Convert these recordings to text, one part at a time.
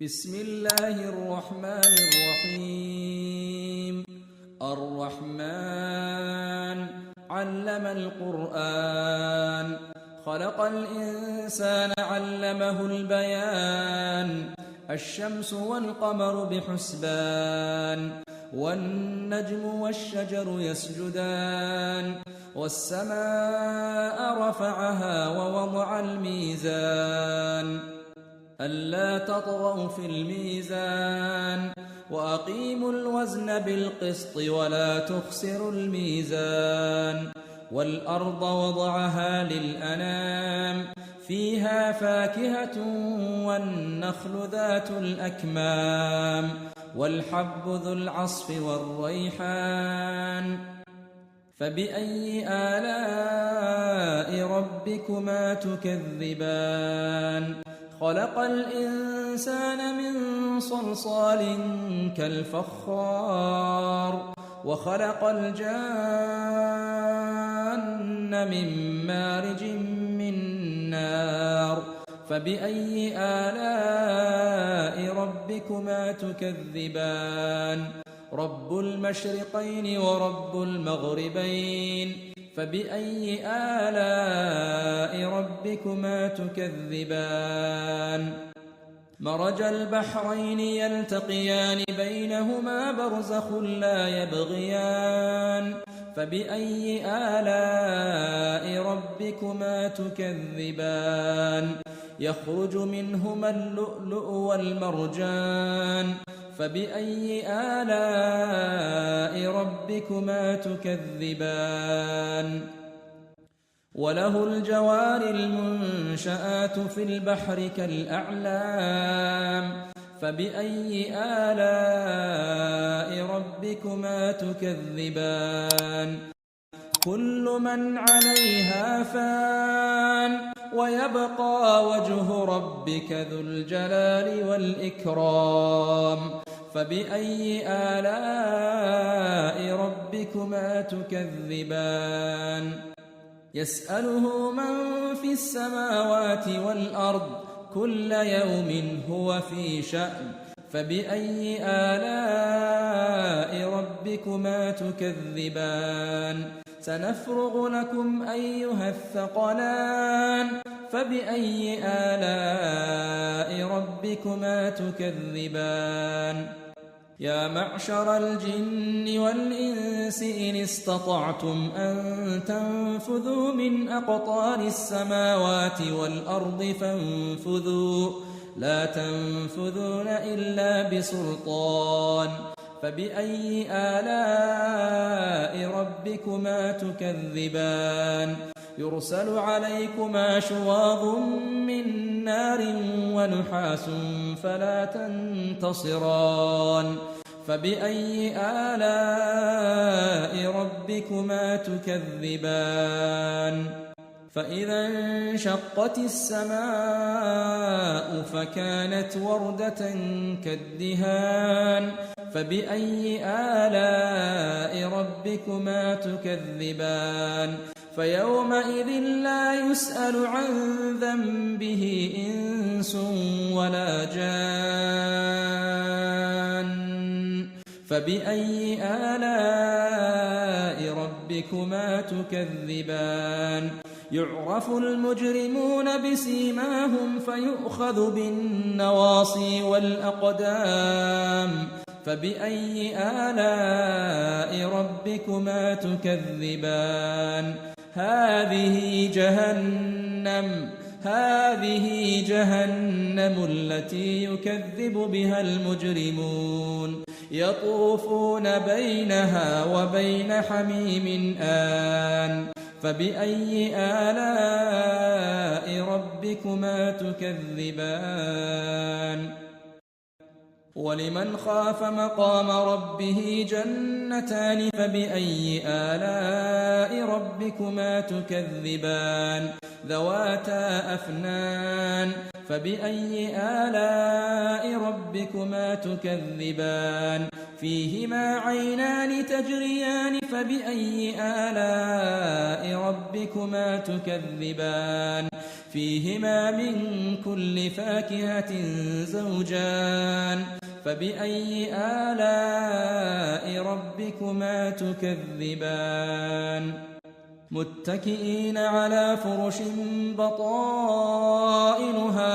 بسم الله الرحمن الرحيم الرحمن علم القرآن خلق الإنسان علمه البيان الشمس والقمر بحسبان والنجم والشجر يسجدان والسماء رفعها ووضع الميزان ألا تطغوا في الميزان وأقيموا الوزن بالقسط ولا تخسروا الميزان والأرض وضعها للأنام فيها فاكهة والنخل ذات الأكمام والحب ذو العصف والريحان فبأي آلاء ربكما تكذبان خلق الإنسان من صلصال كالفخار وخلق الجان من مارج من نار فبأي آلاء ربكما تكذبان رب المشرقين ورب المغربين فبأي آلاء ربكما تكذبان مرج البحرين يلتقيان بينهما برزخ لا يبغيان فبأي آلاء ربكما تكذبان يخرج منهما اللؤلؤ والمرجان فبأي آلاء ربكما تكذبان وله الجوار المنشآت في البحر كالأعلام فبأي آلاء ربكما تكذبان كل من عليها فان ويبقى وجه ربك ذو الجلال والإكرام فبأي آلاء ربكما تكذبان يسأله من في السماوات والأرض كل يوم هو في شأن فبأي آلاء ربكما تكذبان سنفرغ لكم أيها الثقلان فبأي آلاء ربكما تكذبان يا معشر الجن والإنس إن استطعتم أن تنفذوا من أقطار السماوات والأرض فانفذوا لا تنفذون إلا بسلطان فبأي آلاء ربكما تكذبان يرسل عليكما شواظ من نار ونحاس فلا تنتصران فبأي آلاء ربكما تكذبان فإذا انشقت السماء فكانت وردة كالدهان فبأي آلاء ربكما تكذبان فيومئذ لا يسأل عن ذنبه إنس ولا جان فبأي آلاء ربكما تكذبان يعرف المجرمون بسيماهم فيؤخذ بالنواصي والأقدام فبأي آلاء ربكما تكذبان هذه جهنم التي يكذب بها المجرمون يطوفون بينها وبين حميم آن فبأي آلاء ربكما تكذبان ولمن خاف مقام ربه جنتان فبأي آلاء ربكما تكذبان ذواتا أفنان فبأي آلاء ربكما تكذبان فيهما عينان تجريان فبأي آلاء ربكما تكذبان فيهما من كل فاكهة زوجان فبأي آلاء ربكما تكذبان متكئين على فرش بطائنها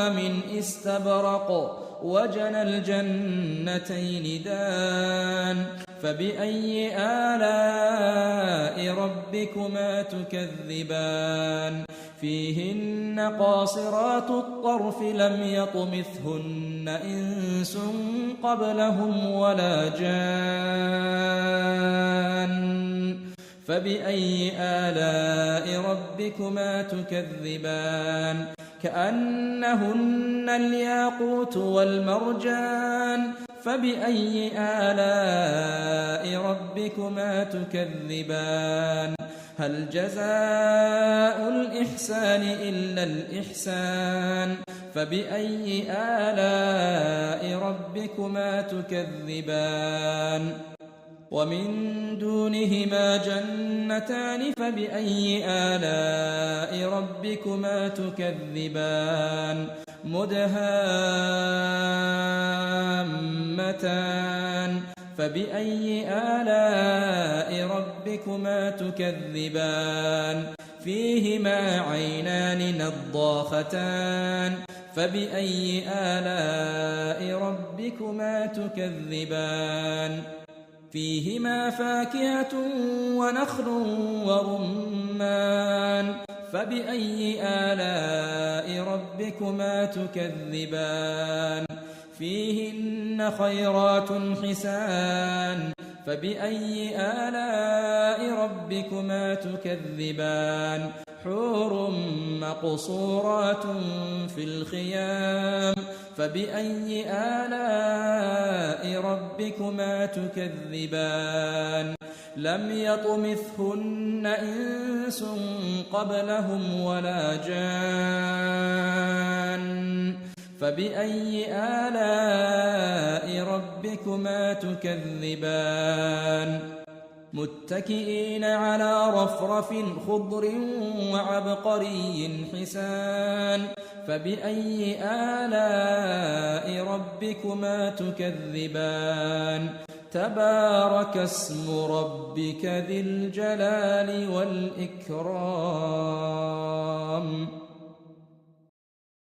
من استبرق وجنى الجنتين دان فبأي آلاء ربكما تكذبان فيهن قاصرات الطرف لم يطمثهن إنس قبلهم ولا جان فبأي آلاء ربكما تكذبان كأنهن الياقوت والمرجان فبأي آلاء ربكما تكذبان هل جزاء الإحسان إلا الإحسان فبأي آلاء ربكما تكذبان ومن دونهما جنتان فبأي آلاء ربكما تكذبان مدهامتان فبأي آلاء ربكما تكذبان فيهما عينان نضاختان فبأي آلاء ربكما تكذبان فيهما فاكهة ونخل ورمان فبأي آلاء ربكما تكذبان فيهن خيرات حسان فبأي آلاء ربكما تكذبان حور مقصورات في الخيام فبأي آلاء ربكما تكذبان لم يطمثهن إنس قبلهم ولا جان فبأي آلاء ربكما تكذبان متكئين على رفرف خضر وعبقري حسان فبأي آلاء ربكما تكذبان تبارك اسم ربك ذي الجلال والإكرام